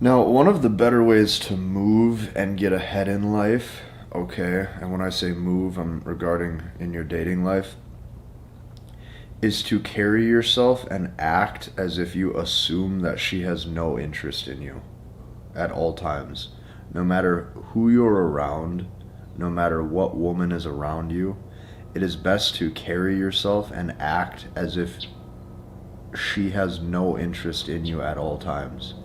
Now, one of the better ways to move and get ahead in life, okay, and when I say move, I'm regarding in your dating life, is to carry yourself and act as if you assume that she has no interest in you at all times. No matter who you're around, no matter what woman is around you, it is best to carry yourself and act as if she has no interest in you at all times.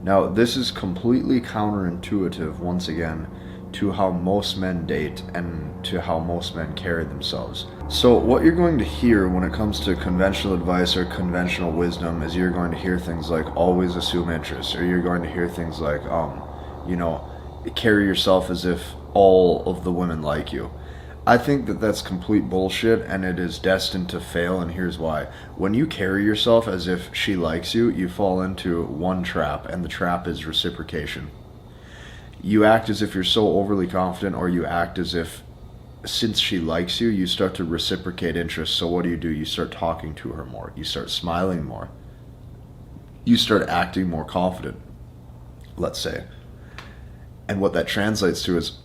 Now, this is completely counterintuitive, once again, to how most men date and to how most men carry themselves. So what you're going to hear when it comes to conventional advice or conventional wisdom is you're going to hear things like always assume interest, or you're going to hear things like, carry yourself as if all of the women like you. I think that that's complete bullshit, and it is destined to fail, and here's why. When you carry yourself as if she likes you, you fall into one trap, and the trap is reciprocation. You act as if you're so overly confident, or you act as if since she likes you, you start to reciprocate interest. So what do? You start talking to her more. You start smiling more. You start acting more confident, let's say. And what that translates to is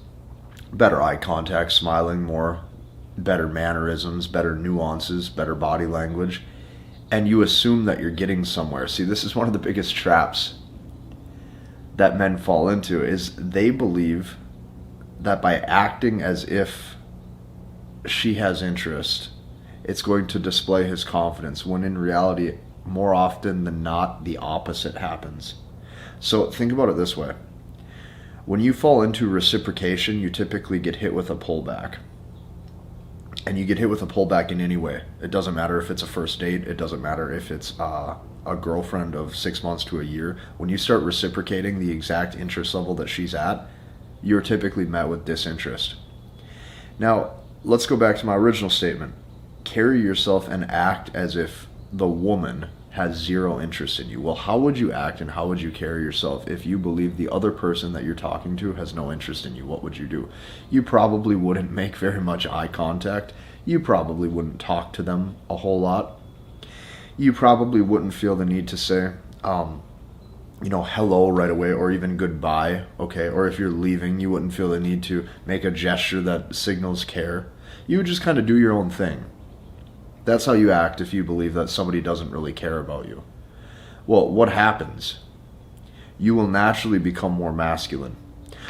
better eye contact, smiling more, better mannerisms, better nuances, better body language, and you assume that you're getting somewhere. See, this is one of the biggest traps that men fall into, is they believe that by acting as if she has interest, it's going to display his confidence, when in reality, more often than not, the opposite happens. So think about it this way. When you fall into reciprocation, you typically get hit with a pullback. And you get hit with a pullback in any way. It doesn't matter if it's a first date. It doesn't matter if it's a girlfriend of 6 months to a year. When you start reciprocating the exact interest level that she's at, you're typically met with disinterest. Now, let's go back to my original statement. Carry yourself and act as if the woman has zero interest in you. Well, how would you act and how would you carry yourself if you believe the other person that you're talking to has no interest in you? What would you do? You probably wouldn't make very much eye contact. You probably wouldn't talk to them a whole lot. You probably wouldn't feel the need to say, hello right away, or even goodbye, okay? Or if you're leaving, you wouldn't feel the need to make a gesture that signals care. You would just kind of do your own thing. That's how you act if you believe that somebody doesn't really care about you. Well, what happens? You will naturally become more masculine.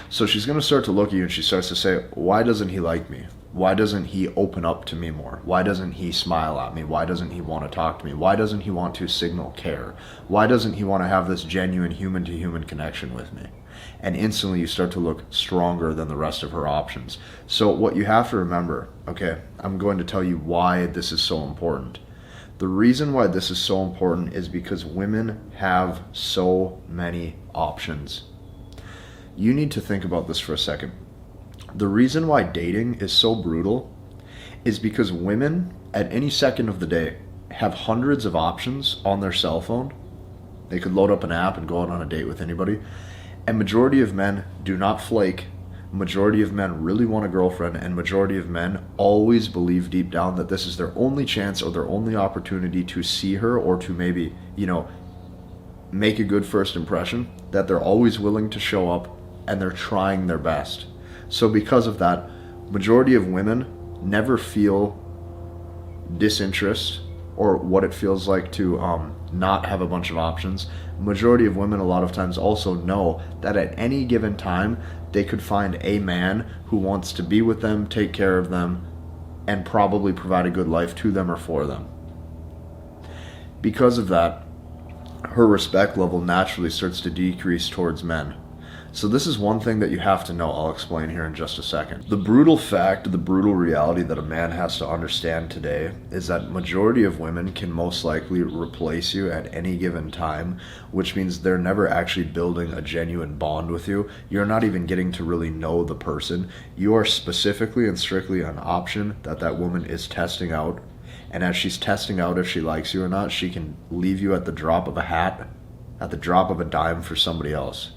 So she's going to start to look at you and she starts to say, why doesn't he like me? Why doesn't he open up to me more? Why doesn't he smile at me? Why doesn't he want to talk to me? Why doesn't he want to signal care? Why doesn't he want to have this genuine human-to-human connection with me? And instantly you start to look stronger than the rest of her options. So what you have to remember, okay, I'm going to tell you why this is so important. The reason why this is so important is because women have so many options. You need to think about this for a second. The reason why dating is so brutal is because women at any second of the day have hundreds of options on their cell phone. They could load up an app and go out on a date with anybody. And majority of men do not flake. Majority of men really want a girlfriend, and majority of men always believe deep down that this is their only chance or their only opportunity to see her, or to maybe, make a good first impression, that they're always willing to show up and they're trying their best. So because of that, majority of women never feel disinterest or what it feels like to not have a bunch of options. Majority of women a lot of times also know that at any given time they could find a man who wants to be with them, take care of them, and probably provide a good life to them or for them. Because of that, her respect level naturally starts to decrease towards men. So this is one thing that you have to know. I'll explain here in just a second. The brutal fact, the brutal reality that a man has to understand today is that majority of women can most likely replace you at any given time, which means they're never actually building a genuine bond with you. You're not even getting to really know the person. You are specifically and strictly an option that woman is testing out. And as she's testing out if she likes you or not, she can leave you at the drop of a hat, at the drop of a dime for somebody else.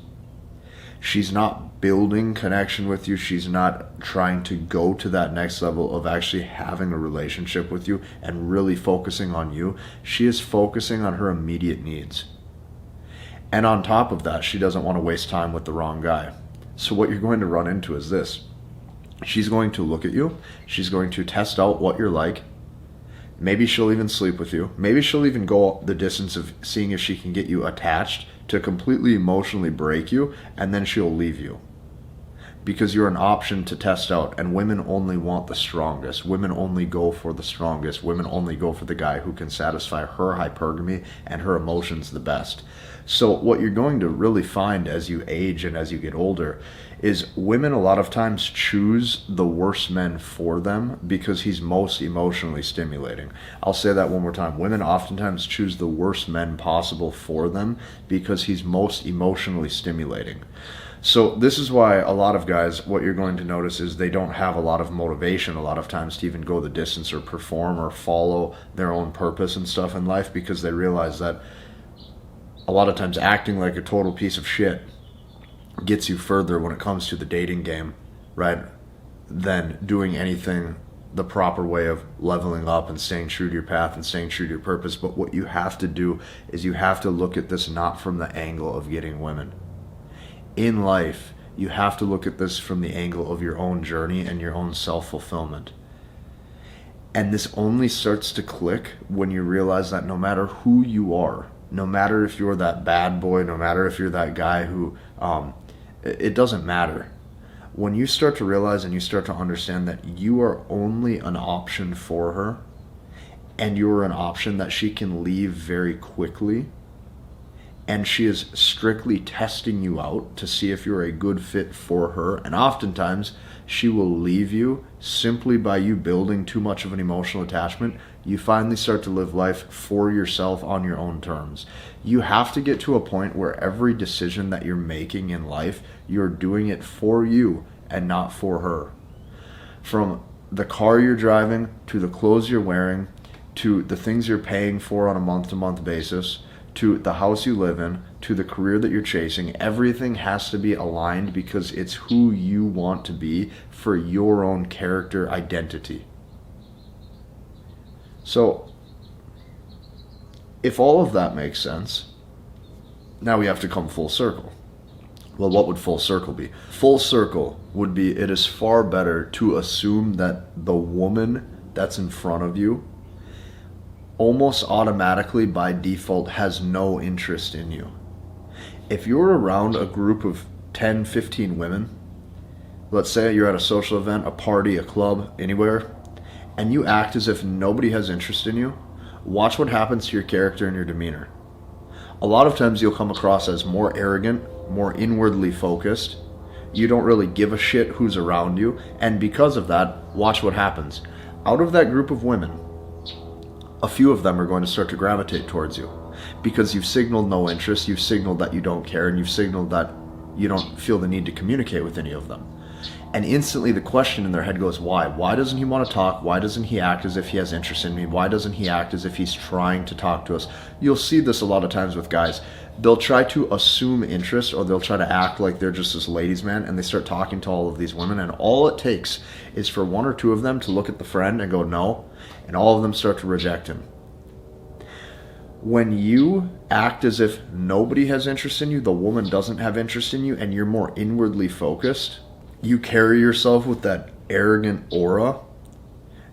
She's not building connection with you. She's not trying to go to that next level of actually having a relationship with you and really focusing on you. She is focusing on her immediate needs. And on top of that, she doesn't want to waste time with the wrong guy. So what you're going to run into is this. She's going to look at you. She's going to test out what you're like. Maybe she'll even sleep with you. Maybe she'll even go the distance of seeing if she can get you attached to completely emotionally break you, and then she'll leave you. Because you're an option to test out, and women only want the strongest. Women only go for the strongest. Women only go for the guy who can satisfy her hypergamy and her emotions the best. So what you're going to really find as you age and as you get older is women a lot of times choose the worst men for them because he's most emotionally stimulating. I'll say that one more time. Women oftentimes choose the worst men possible for them because he's most emotionally stimulating. So this is why a lot of guys, what you're going to notice is they don't have a lot of motivation a lot of times to even go the distance or perform or follow their own purpose and stuff in life, because they realize that a lot of times acting like a total piece of shit gets you further when it comes to the dating game, right, than doing anything the proper way of leveling up and staying true to your path and staying true to your purpose. But what you have to do is you have to look at this not from the angle of getting women. In life, you have to look at this from the angle of your own journey and your own self-fulfillment. And this only starts to click when you realize that no matter who you are, no matter if you're that bad boy, no matter if you're that guy who, it doesn't matter. When you start to realize and you start to understand that you are only an option for her, and you're an option that she can leave very quickly, and she is strictly testing you out to see if you're a good fit for her, and oftentimes she will leave you simply by you building too much of an emotional attachment, you finally start to live life for yourself on your own terms. You have to get to a point where every decision that you're making in life, you're doing it for you and not for her. From the car you're driving, to the clothes you're wearing, to the things you're paying for on a month-to-month basis, to the house you live in, to the career that you're chasing, everything has to be aligned because it's who you want to be for your own character identity. So, if all of that makes sense, now we have to come full circle. Well, what would full circle be? Full circle would be, it is far better to assume that the woman that's in front of you almost automatically by default has no interest in you. If you're around a group of 10, 15 women, let's say you're at a social event, a party, a club, anywhere, and you act as if nobody has interest in you, watch what happens to your character and your demeanor. A lot of times you'll come across as more arrogant, more inwardly focused. You don't really give a shit who's around you, and because of that, watch what happens. Out of that group of women, a few of them are going to start to gravitate towards you because you've signaled no interest, you've signaled that you don't care, and you've signaled that you don't feel the need to communicate with any of them. And instantly the question in their head goes, why? Why doesn't he want to talk? Why doesn't he act as if he has interest in me? Why doesn't he act as if he's trying to talk to us? You'll see this a lot of times with guys. They'll try to assume interest, or they'll try to act like they're just this ladies' man, and they start talking to all of these women, and all it takes is for one or two of them to look at the friend and go, no, and all of them start to reject him. When you act as if nobody has interest in you, the woman doesn't have interest in you, and you're more inwardly focused, you carry yourself with that arrogant aura,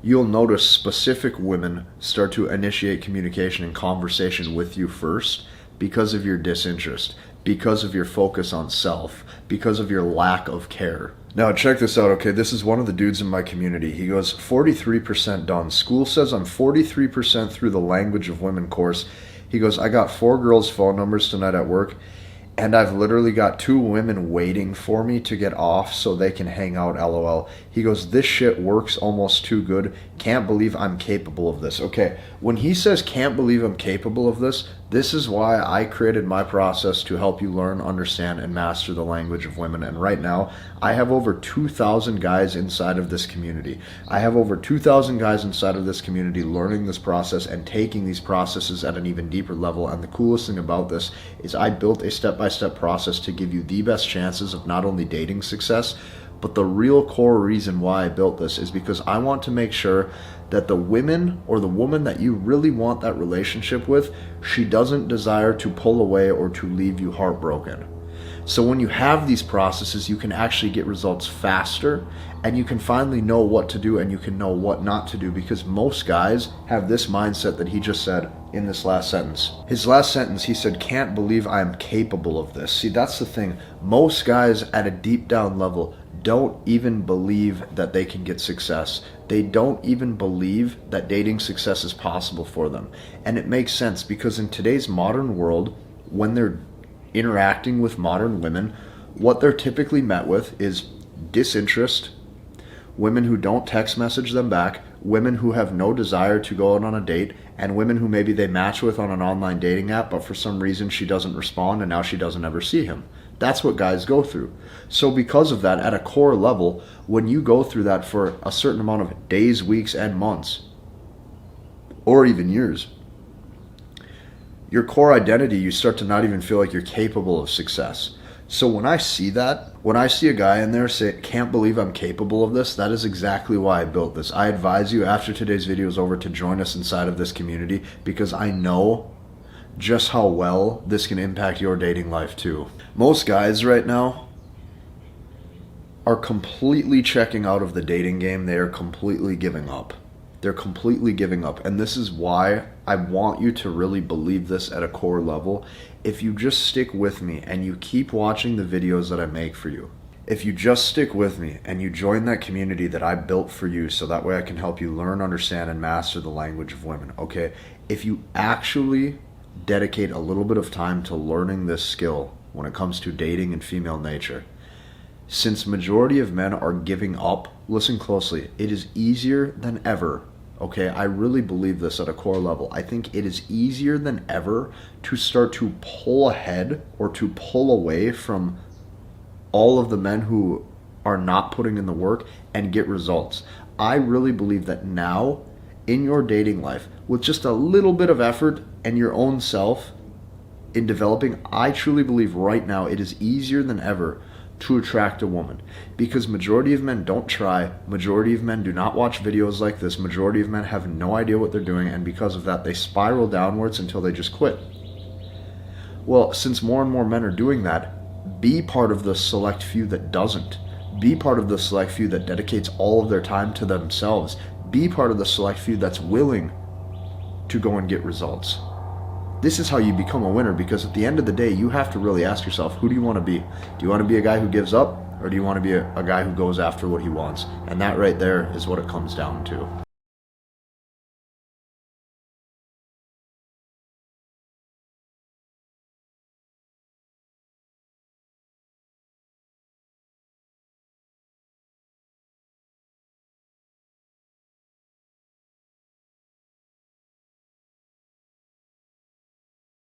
you'll notice specific women start to initiate communication and conversation with you first because of your disinterest, because of your focus on self, because of your lack of care. Now check this out, okay? This is one of the dudes in my community. He goes, 43% done. School says I'm 43% through the Language of Women course. He goes, I got 4 girls' phone numbers tonight at work, and I've literally got 2 women waiting for me to get off so they can hang out, LOL. He goes, this shit works almost too good. Can't believe I'm capable of this. Okay, when he says can't believe I'm capable of this, this is why I created my process to help you learn, understand, and master the language of women. And right now, I have over 2,000 guys inside of this community. I have over 2,000 guys inside of this community learning this process and taking these processes at an even deeper level. And the coolest thing about this is I built a step-by-step process to give you the best chances of not only dating success, But the real core reason why I built this is because I want to make sure that the women or the woman that you really want that relationship with, she doesn't desire to pull away or to leave you heartbroken. So when you have these processes, you can actually get results faster, and you can finally know what to do and you can know what not to do, because most guys have this mindset that he just said in this last sentence. His last sentence, he said, "Can't believe I'm capable of this." See, that's the thing. Most guys at a deep down level don't even believe that they can get success. They don't even believe that dating success is possible for them. And it makes sense, because in today's modern world, when they're interacting with modern women, what they're typically met with is disinterest, women who don't text message them back, women who have no desire to go out on a date, and women who maybe they match with on an online dating app, but for some reason she doesn't respond and now she doesn't ever see him. That's what guys go through. So because of that, at a core level, when you go through that for a certain amount of days, weeks, and months, or even years, your core identity, you start to not even feel like you're capable of success. So when I see that, when I see a guy in there say, "Can't believe I'm capable of this," that is exactly why I built this. I advise you, after today's video is over, to join us inside of this community, because I know just how well this can impact your dating life too. Most guys right now are completely checking out of the dating game. They are completely giving up. They're completely giving up. And this is why I want you to really believe this at a core level. If you just stick with me and you keep watching the videos that I make for you, if you just stick with me and you join that community that I built for you, so that way I can help you learn, understand, and master the language of women, okay? If you actually dedicate a little bit of time to learning this skill when it comes to dating and female nature, since majority of men are giving up, listen closely, it is easier than ever. Okay, I really believe this at a core level. I think it is easier than ever to start to pull ahead or to pull away from all of the men who are not putting in the work and get results. I really believe that now in your dating life, with just a little bit of effort and your own self in developing, I truly believe right now it is easier than ever to attract a woman, because majority of men don't try, majority of men do not watch videos like this, majority of men have no idea what they're doing, and because of that they spiral downwards until they just quit. Well, since more and more men are doing that, be part of the select few that doesn't. Be part of the select few that dedicates all of their time to themselves. Be part of the select few that's willing to go and get results. This is how you become a winner, because at the end of the day, you have to really ask yourself, who do you want to be? Do you want to be a guy who gives up, or do you want to be a guy who goes after what he wants? And that right there is what it comes down to.